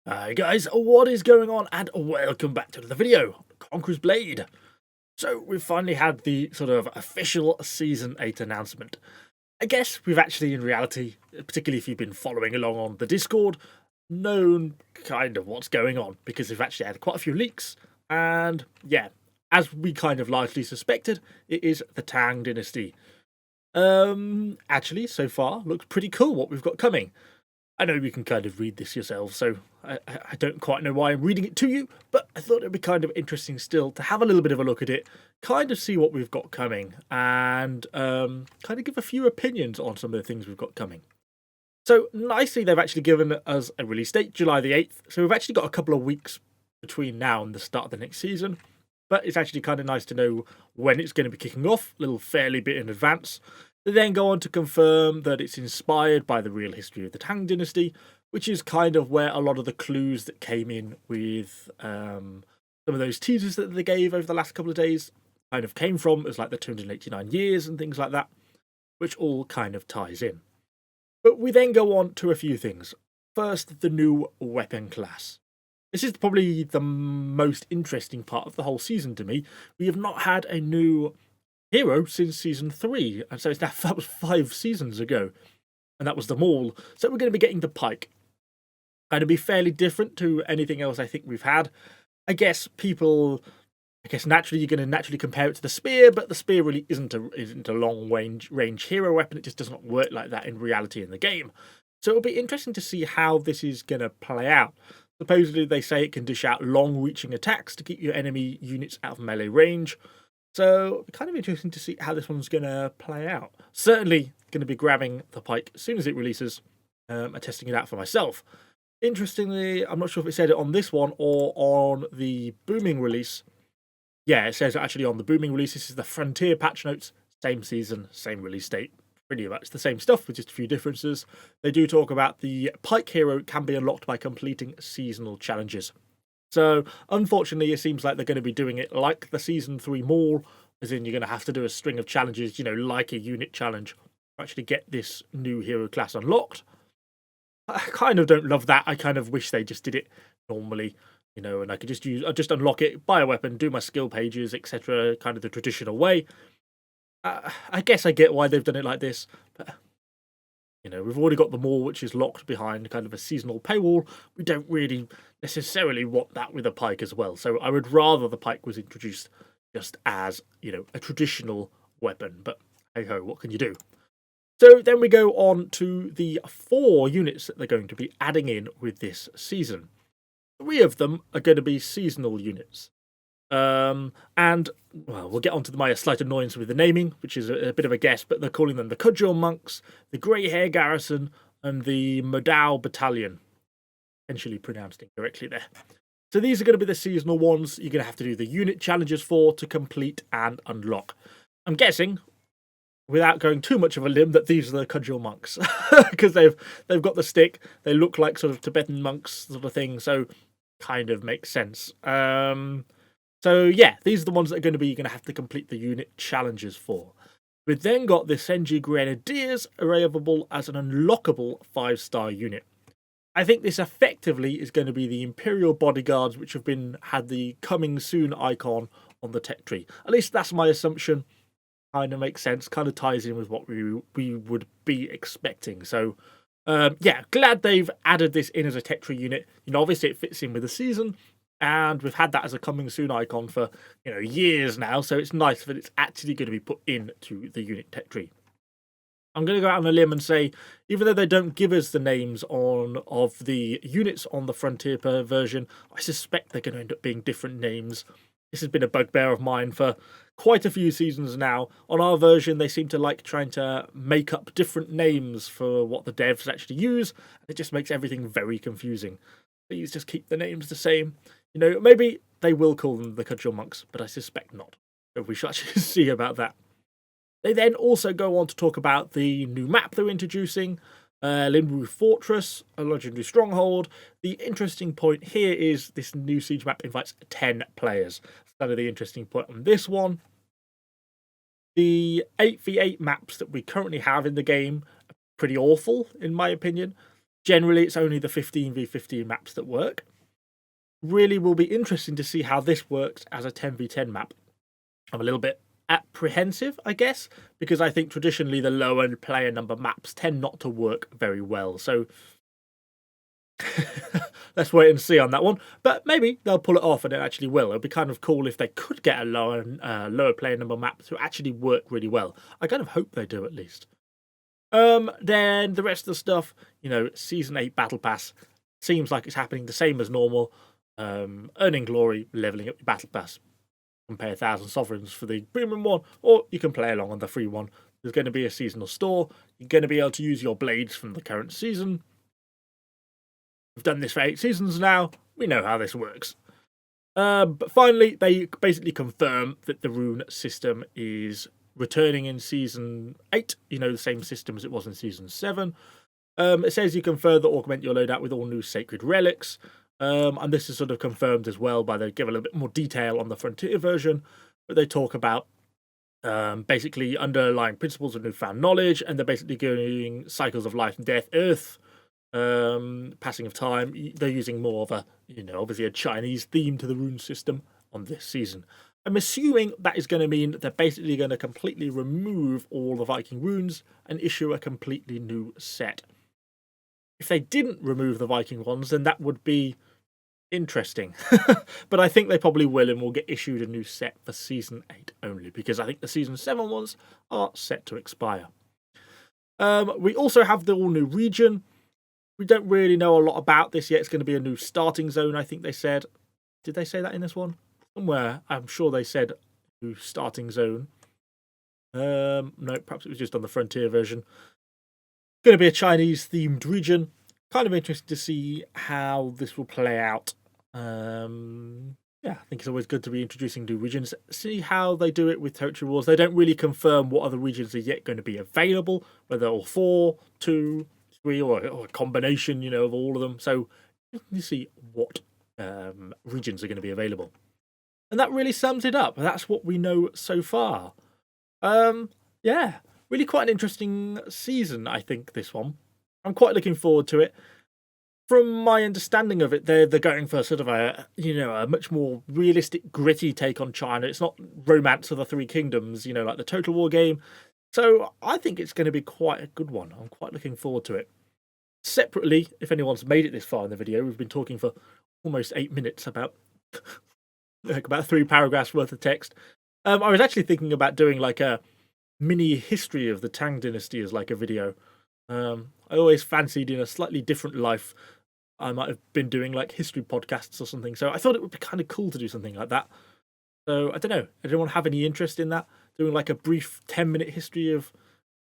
Hi guys, what is going on and welcome back to another video, Conqueror's Blade. So we've finally had the sort of official Season 8 announcement. I guess we've actually in reality, particularly if you've been following along on the Discord, known kind of what's going on because we've actually had quite a few leaks and yeah, as we kind of largely suspected, it is the Tang Dynasty. Actually so far looks pretty cool what we've got coming. I know you can kind of read this yourself, so I don't quite know why I'm reading it to you, but I thought it'd be kind of interesting still to have a little bit of a look at it, kind of see what we've got coming, and kind of give a few opinions on some of the things we've got coming. So nicely, they've actually given us a release date, July the 8th, so we've actually got a couple of weeks between now and the start of the next season, but it's actually kind of nice to know when it's going to be kicking off, a little fairly bit in advance. They then go on to confirm that it's inspired by the real history of the Tang Dynasty, which is kind of where a lot of the clues that came in with some of those teasers that they gave over the last couple of days kind of came from. It was like the 289 years and things like that, which all kind of ties in. But we then go on to a few things. First, the new weapon class. This is probably the most interesting part of the whole season to me. We have not had a new hero since season 3, and so that was 5 seasons ago, and that was the Maul. So we're going to be getting the Pike. Going to be fairly different to anything else I think we've had. I guess naturally you're going to naturally compare it to the Spear, but the Spear really isn't a long range hero weapon. It just does not work like that in reality in the game. So it'll be interesting to see how this is going to play out. Supposedly they say it can dish out long-reaching attacks to keep your enemy units out of melee range. So, kind of interesting to see how this one's going to play out. Certainly going to be grabbing the Pike as soon as it releases and testing it out for myself. Interestingly, I'm not sure if it said it on this one or on the Booming release. Yeah, it says actually on the Booming release, this is the Frontier patch notes. Same season, same release date. Pretty much the same stuff with just a few differences. They do talk about the Pike hero can be unlocked by completing seasonal challenges. So, unfortunately, it seems like they're going to be doing it like the Season 3 Maul, as in you're going to have to do a string of challenges, like a unit challenge, to actually get this new hero class unlocked. I kind of don't love that. I kind of wish they just did it normally, and I could just unlock it, buy a weapon, do my skill pages, etc., kind of the traditional way. I guess I get why they've done it like this, but we've already got the Maul, which is locked behind kind of a seasonal paywall. We don't really necessarily want that with a Pike as well. So I would rather the Pike was introduced just as, a traditional weapon. But hey ho, what can you do? So then we go on to the 4 units that they're going to be adding in with this season. 3 of them are going to be seasonal units. And well, we'll get on to my slight annoyance with the naming, which is a bit of a guess, but they're calling them the Cudgel Monks, the Grey Hair Garrison, and the Modao Battalion. Potentially pronounced incorrectly there. So these are going to be the seasonal ones you're going to have to do the unit challenges for to complete and unlock. I'm guessing, without going too much of a limb, that these are the Cudgel Monks because they've got the stick. They look like sort of Tibetan monks sort of thing, so kind of makes sense. So yeah, these are the ones that you're going to have to complete the unit challenges for. We've then got the Senji Grenadiers, available as an unlockable 5-star unit. I think this effectively is going to be the Imperial Bodyguards, which have had the coming soon icon on the tech tree. At least that's my assumption. Kind of makes sense. Kind of ties in with what we would be expecting. So yeah, glad they've added this in as a tech tree unit. Obviously it fits in with the season. And we've had that as a coming soon icon for, years now. So it's nice that it's actually going to be put into the unit tech tree. I'm going to go out on a limb and say, even though they don't give us the names of the units on the Frontier version, I suspect they're going to end up being different names. This has been a bugbear of mine for quite a few seasons now. On our version, they seem to like trying to make up different names for what the devs actually use. It just makes everything very confusing. Please just keep the names the same. Maybe they will call them the Cudgel Monks, but I suspect not. So we shall actually see about that. They then also go on to talk about the new map they're introducing, Linwu Fortress, a legendary stronghold. The interesting point here is this new siege map invites 10 players. That's kind of the interesting point on this one. The 8v8 maps that we currently have in the game are pretty awful, in my opinion. Generally, it's only the 15v15 maps that work. Really will be interesting to see how this works as a 10v10 map. I'm a little bit apprehensive, I guess, because I think traditionally the lower player number maps tend not to work very well. So let's wait and see on that one. But maybe they'll pull it off and it actually will. It'd be kind of cool if they could get a lower player number map to actually work really well. I kind of hope they do at least. Then the rest of the stuff, Season 8 Battle Pass seems like it's happening the same as normal. Earning glory, leveling up your Battle Pass. You can pay 1,000 sovereigns for the premium one, or you can play along on the free one. There's going to be a seasonal store. You're going to be able to use your blades from the current season. We've done this for 8 seasons now. We know how this works. But finally, they basically confirm that the rune system is returning in Season 8. The same system as it was in Season 7. It says you can further augment your loadout with all new sacred relics. And this is sort of confirmed as well by they give a little bit more detail on the Frontier version. But they talk about basically underlying principles of newfound knowledge. And they're basically going cycles of life and death, earth, passing of time. They're using more of a, obviously a Chinese theme to the rune system on this season. I'm assuming that is going to mean they're basically going to completely remove all the Viking runes and issue a completely new set. If they didn't remove the Viking ones, then that would be interesting. But I think they probably will, and will get issued a new set for Season 8 only, because I think the Season 7 ones are set to expire. We also have the all-new region. We don't really know a lot about this yet. It's going to be a new starting zone, I think they said. Did they say that in this one? Somewhere, I'm sure they said new starting zone. No, perhaps it was just on the Frontier version. Going to be a Chinese-themed region. Kind of interesting to see how this will play out. Yeah, I think it's always good to be introducing new regions. See how they do it with Territory Wars. They don't really confirm what other regions are yet going to be available, whether all 4, 2, 3, or a combination, of all of them. So you see what regions are going to be available. And that really sums it up. That's what we know so far. Yeah, really quite an interesting season, I think, this one. I'm quite looking forward to it. From my understanding of it, they're going for sort of a much more realistic, gritty take on China. It's not Romance of the Three Kingdoms, like the Total War game. So I think it's going to be quite a good one. I'm quite looking forward to it. Separately, if anyone's made it this far in the video, we've been talking for almost 8 minutes about about 3 paragraphs worth of text. I was actually thinking about doing like a mini history of the Tang Dynasty as like a video. I always fancied in a slightly different life I might have been doing like history podcasts or something. So I thought it would be kind of cool to do something like that. So I don't know. Anyone have any interest in that? Doing like a brief 10-minute history of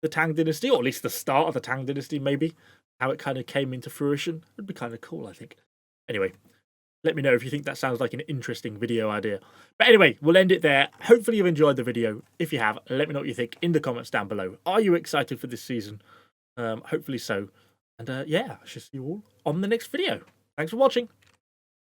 the Tang Dynasty, or at least the start of the Tang Dynasty, maybe. How it kind of came into fruition. It'd be kind of cool, I think. Anyway, let me know if you think that sounds like an interesting video idea. But anyway, we'll end it there. Hopefully you've enjoyed the video. If you have, let me know what you think in the comments down below. Are you excited for this season? Hopefully so. And yeah, I shall see you all on the next video. Thanks for watching.